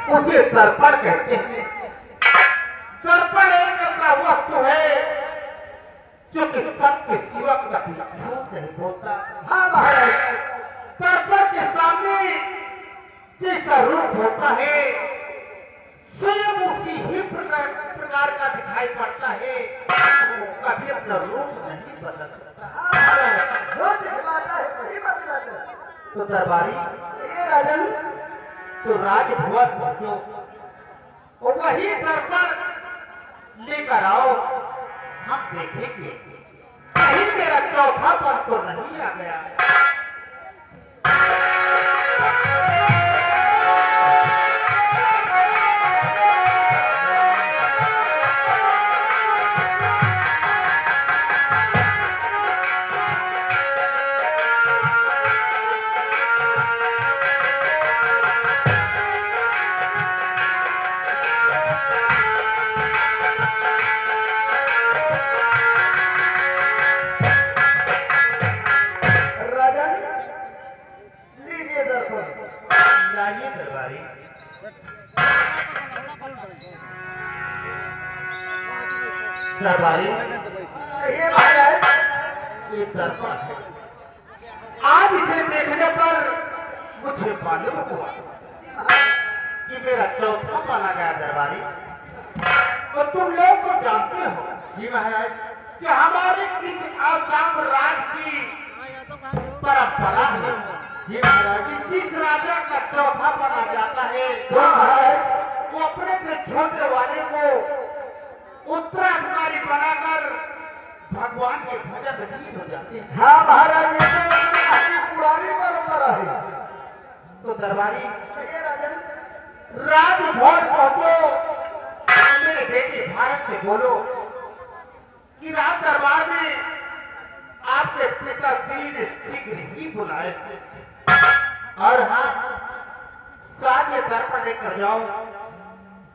उसे दर्पण कहते हैं। दर्पण एक ऐसा वस्तु है जो कि सत्य शिवक का झूठ नहीं बोलता। हाँ महाराज, दर्पण के सामने जैसा रूप होता है स्वयं उसी ही प्रकार का दिखाई पड़ता है, वो कभी अपना रूप नहीं बदल सकता। जो दिखलाता है वही बदलाता है। तो दरबारी ये राजन तो राजभवन जो वही दर्पण लेकर आओ, हम देखेंगे कहीं मेरा चौथापन तो नहीं आ गया। दरबारी ये महाराज ये दर्पण है। आज इसे देखने पर मुझे मालूम हुआ कि मेरा चौथा पाला गया। दरबारी तो तुम लोग तो जानते हो जी महाराज कि हमारे किस आसाम राज की परंपरा है जी महाराज कि जिस राजा का चौथा पाला जाता है वो अपने से छोटे वाले को उत्तराधिकारी बनाकर भगवान के भजन लीन हो जाते हैं। हाँ महाराज, ये तो पुरानी परंपरा है। तो दरबारी राजभोज पहुंचो, मेरे बेटे भारत से बोलो कि राज दरबार में आपके पिताश्री ने शीघ्र ही बुलाए और हाँ साथ दर्पण लेकर जाओ,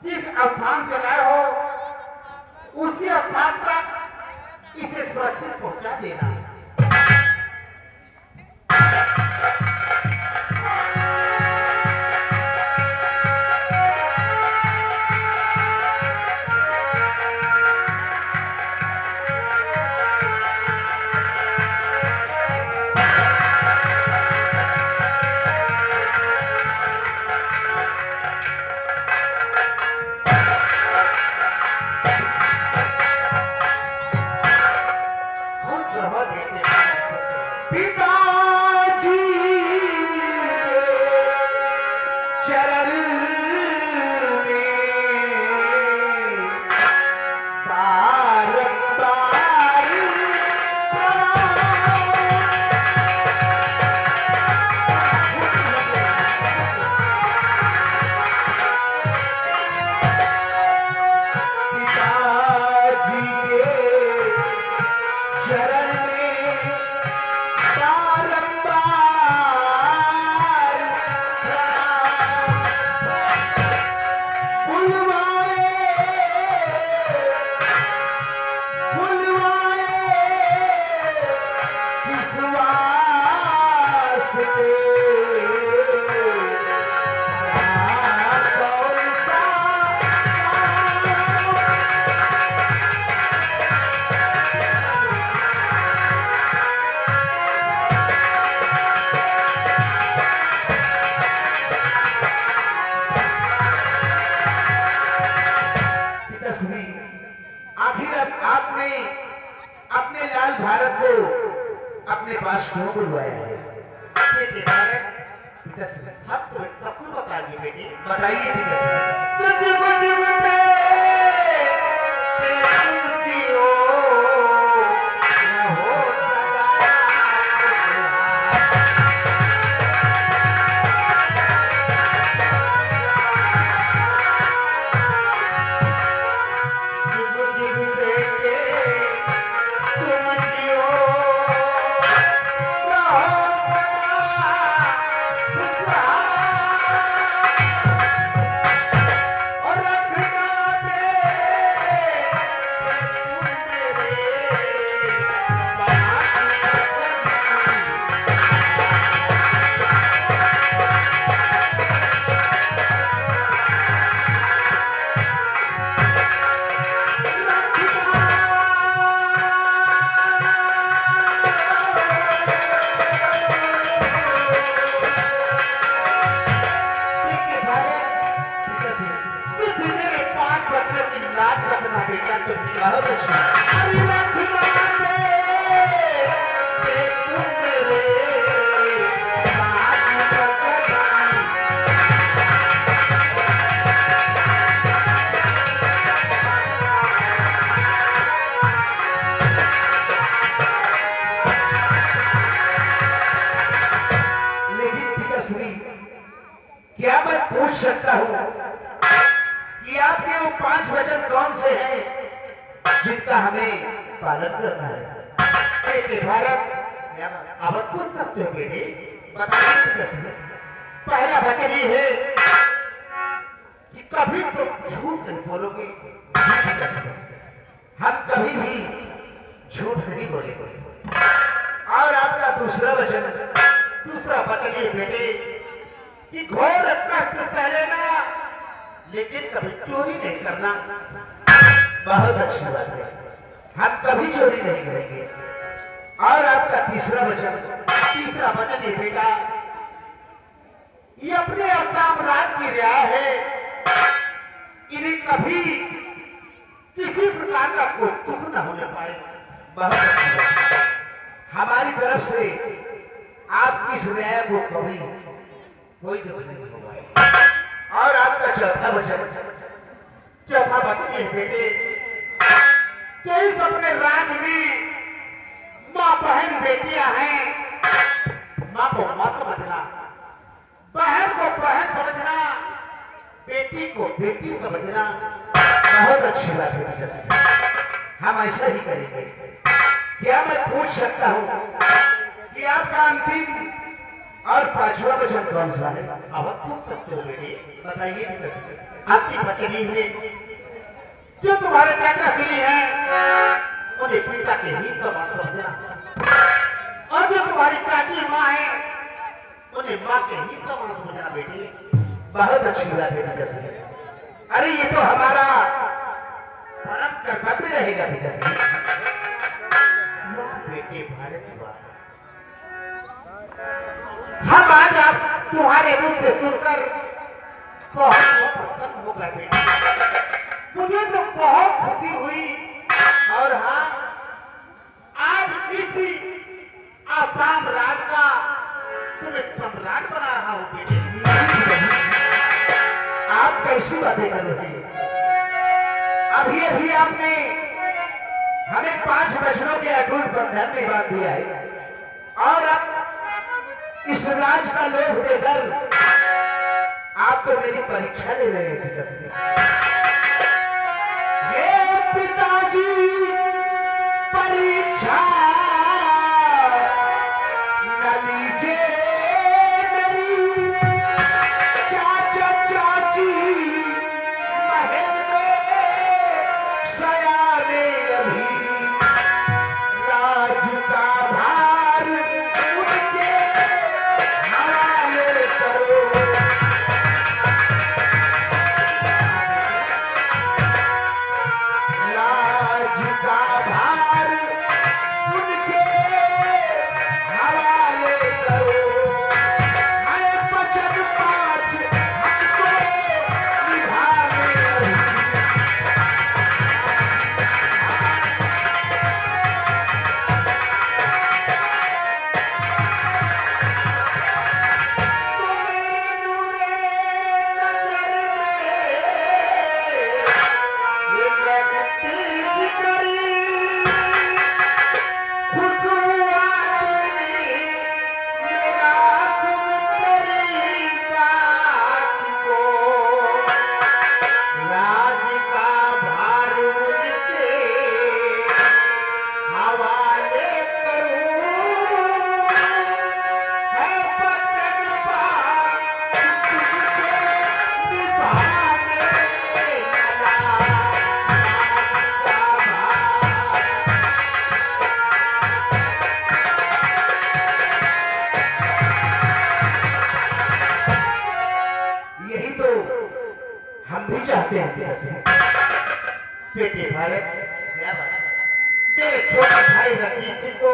जिस स्थान से लाए हो उसी स्थान तक इसे सुरक्षित पहुंचा देना। अपने लाल भारत को अपने पास क्यों बुलवाया है? बेटे सब कुछ बता दिए बेटे, बताइए और सिर्फ मेरे 5 बच्चों की लाज रखना बेटा तुम बहुत अच्छा। अरे रखना दे तुम मेरे लाज रखना। लेकिन पिताश्री, क्या मैं पूछ सकता हूँ कि आपके वो 5 वचन कौन से हैं जिनका हमें पालन करना है? बेटे भारत अब पूछ सकते हो बेटे। बताइए पिताश्री। पहला वचन ये है कि कभी तुम झूठ नहीं बोलोगे। जी पिताश्री, हम कभी भी झूठ नहीं बोलेंगे। और आपका दूसरा वचन? दूसरा वचन ये बेटे कि घोर कष्ट सह लेना लेकिन कभी चोरी नहीं करना। बहुत अच्छी बात है, हम कभी चोरी नहीं करेंगे। और आपका तीसरा वचन? तीसरा वचन ये बेटा ये अपने साम्राज्य की रियाय है, इन्हें कभी किसी प्रकार का कोई दुख न होने पाए। बहुत अच्छी बात है। हमारी तरफ से आपकी इस न्याय को कभी कोई दुख नहीं होगा। और आपका चौथा वचन? चौथा वचन ये बेटे कि इस अपने राज्य में माँ बहन बेटियां हैं, माँ को माँ समझना, बहन को बहन समझना, बेटी को बेटी समझना। बहुत अच्छी बात है पिताश्री, हम ऐसा ही करेंगे। क्या मैं पूछ सकता हूँ कि आपका अंतिम और 5वां वचन कौन सा है? अब पूछ सकते हो बेटे। बताइए पिताश्री। अंतिम वचन ये है जो तुम्हारे चाचा श्री हैं उन्हें पिता के ही समान समझना, और जो तुम्हारी चाची माँ है उन्हें माँ के ही समान समझना बेटे। बहुत अच्छी बात है पिताश्री। अरे ये तो हमारा परम कर्तव्य रहेगा पिताश्री। बेटे भारत की बात हम आज आप तुम्हारे मुंह से सुनकर बहुत प्रसन्न हो गए बेटे। मुझे तो बहुत खुशी हुई। और हाँ, आज इसी आसाम राज का तुम्हें सम्राट बना रहा हूँ बेटे। आप कैसी बातें कर रहे हैं? अभी अभी आपने हमें 5 वचनों के अटूट बंधन में बांध दिया है, और अब इस राज का लोभ देकर आप तो मेरी परीक्षा ले रहे हैं पिताश्री। ये पिताजी परीक्षा न लीजिए मेरी, चाचा चाची महल में सयाने अभी, राज का भार उनके हवाले करो। लाज का भार उनके हवाले करो। आए वचन 5 हमको निभाने अभी। चाहते हैं कैसे? बेटे भारत, क्या बात है? मेरे छोटे भाई रंजीत सिंह को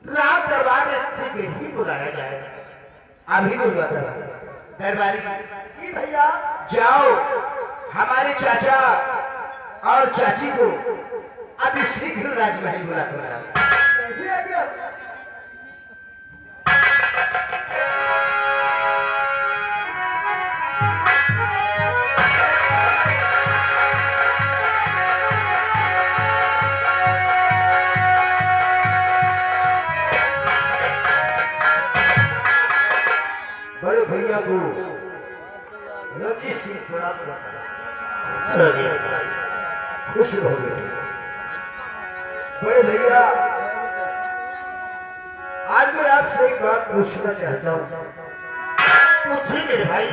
राज दरबार में शीघ्र ही बुलाया जाएगा। अभी बुलवाता दरबारी जी भैया जाओ हमारे चाचा और चाची को अति शीघ्र राजमहल बुला कर लाओ। जी आज्ञा। बड़े भैया को रंजीत सिंह प्रणाम करता खुश रहोगे। बड़े भैया आज मैं आपसे एक बात पूछना चाहता हूँ। पूछिए मेरे भाई।